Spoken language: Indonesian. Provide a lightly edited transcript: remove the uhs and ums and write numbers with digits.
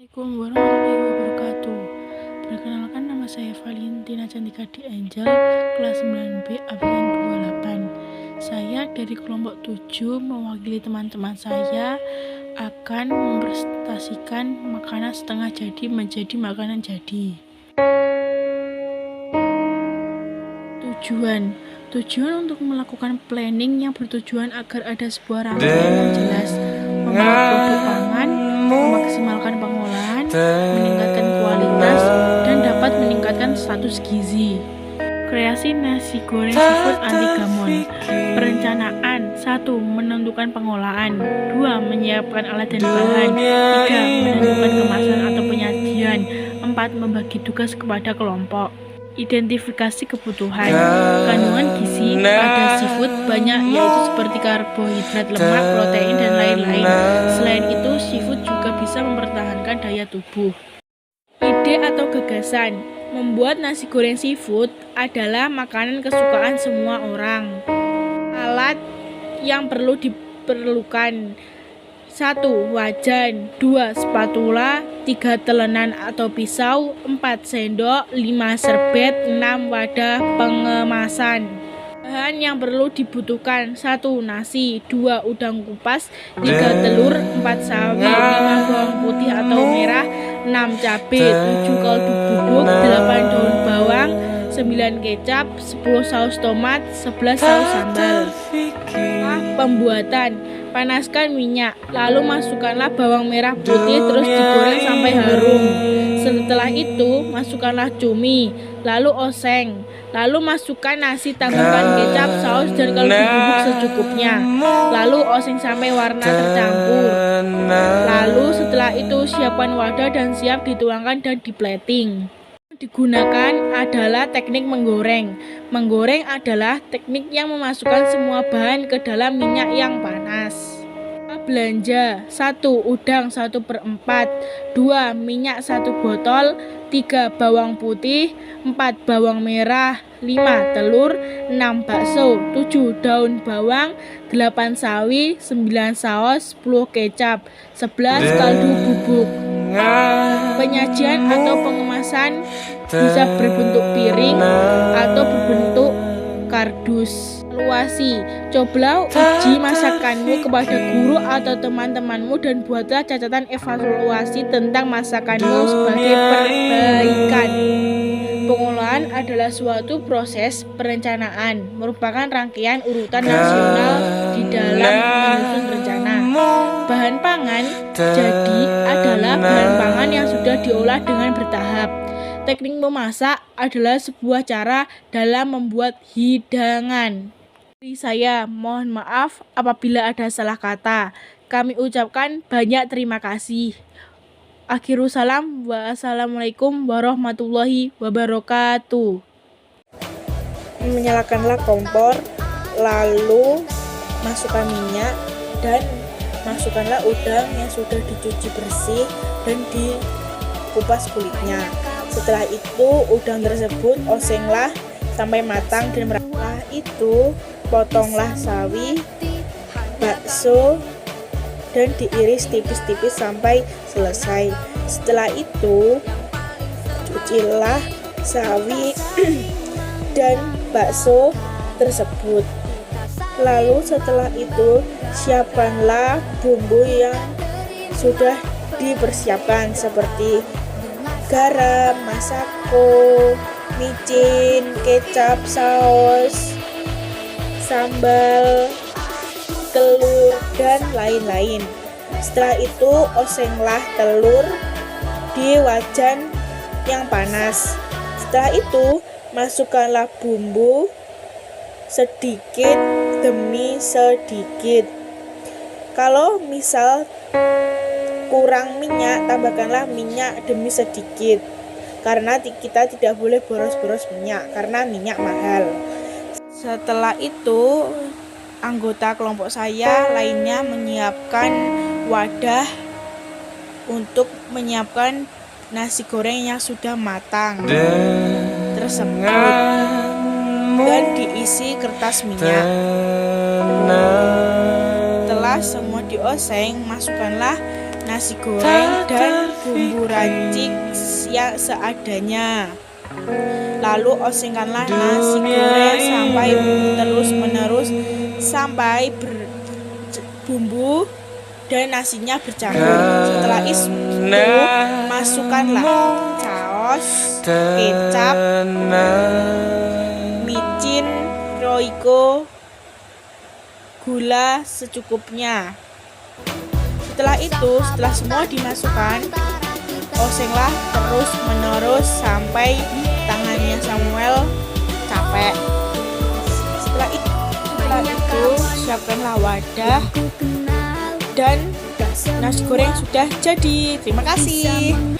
Assalamualaikum warahmatullahi wabarakatuh. Perkenalkan, nama saya Valentina Cantika Di Angel, kelas 9B absen 28. Saya dari kelompok 7 mewakili teman-teman saya akan mempresentasikan makanan setengah jadi menjadi makanan jadi. Tujuan untuk melakukan planning yang bertujuan agar ada sebuah rangkaian yang jelas, membuat produk pangan, memaksimalkan pengolahan, meningkatkan kualitas, dan dapat meningkatkan status gizi. Kreasi nasi goreng seafood anti gamon. Perencanaan: 1. Menentukan pengolahan. 2. Menyiapkan alat dan bahan. 3. Menentukan kemasan atau penyajian. 4. Membagi tugas kepada kelompok. Identifikasi kebutuhan. Kandungan gizi pada seafood banyak, yaitu seperti karbohidrat, lemak, protein, dan lain-lain. Selain itu, seafood juga bisa mempertahankan daya tubuh. Ide atau gagasan: membuat nasi goreng seafood adalah makanan kesukaan semua orang. Alat yang perlu diperlukan: 1. Wajan. 2. Spatula. 3. Telenan atau pisau. 4. Sendok. 5. Serbet. 6. Wadah pengemasan. Bahan yang perlu dibutuhkan: 1. Nasi. 2. Udang kupas. 3. Telur. 4. Sawi. 5. Bawang putih atau merah. 6. Cabai. 7. Kaldu bubuk. 8. Daun bawang. 9. Kecap. 10. Saus tomat. 11. Saus sambal. Pembuatan: panaskan minyak, lalu masukkanlah bawang merah putih, terus digoreng sampai harum. Setelah itu, masukkanlah cumi, lalu oseng, lalu masukkan nasi, tambahkan kecap, saus, dan kaldu bubuk secukupnya. Lalu oseng sampai warna tercampur. Lalu setelah itu, siapkan wadah dan siap dituangkan dan diplating. Digunakan adalah teknik menggoreng. Menggoreng adalah teknik yang memasukkan semua bahan ke dalam minyak yang panas. Belanja: 1. Udang 1/4. 2. Minyak 1 botol. 3. Bawang putih. 4. Bawang merah. 5. Telur. 6. Bakso. 7. Daun bawang. 8. Sawi. 9. Saus. 10. Kecap. 11. Kaldu bubuk. Penyajian atau pengemasan bisa berbentuk piring atau berbentuk kardus. Evaluasi: cobalah uji masakanmu kepada guru atau teman-temanmu dan buatlah catatan evaluasi tentang masakanmu sebagai perbaikan. Pengolahan adalah suatu proses perencanaan, merupakan rangkaian urutan nasional di dalam menyusun rencana. Bahan pangan jadi adalah bahan pangan yang sudah diolah dengan bertahap. Teknik memasak adalah sebuah cara dalam membuat hidangan. Dari saya, mohon maaf apabila ada salah kata. Kami ucapkan banyak terima kasih. Akhirul salam, wassalamualaikum warahmatullahi wabarakatuh. Menyalakanlah kompor, lalu masukkan minyak dan masukkanlah udang yang sudah dicuci bersih dan dikupas kulitnya. Setelah itu, udang tersebut osenglah sampai matang dan merata. Setelah itu, potonglah sawi, bakso, dan diiris tipis-tipis sampai selesai. Setelah itu, cucilah sawi dan bakso tersebut. Lalu setelah itu, siapkanlah bumbu yang sudah dipersiapkan seperti garam, masako, micin, kecap, saus, sambal, telur, dan lain-lain. Setelah itu, osenglah telur di wajan yang panas. Setelah itu, masukkanlah bumbu sedikit demi sedikit. Kalau misal kurang minyak, tambahkanlah minyak demi sedikit. Karena kita tidak boleh boros-boros minyak, karena minyak mahal. Setelah itu, anggota kelompok saya lainnya menyiapkan wadah untuk menyiapkan nasi goreng yang sudah matang tersebut dan diisi kertas minyak. Setelah semua dioseng, masukkanlah nasi goreng dan bumbu racik yang seadanya. Lalu osengkanlah nasi goreng sampai terus-menerus sampai bumbu dan nasinya bercampur. Setelah itu masukkanlah saus, kecap, micin, roiko, gula secukupnya. Setelah semua dimasukkan, osenglah terus-menerus sampai tangannya Samuel capek. Setelah itu siapkanlah wadah dan nasi goreng sudah jadi. Terima kasih.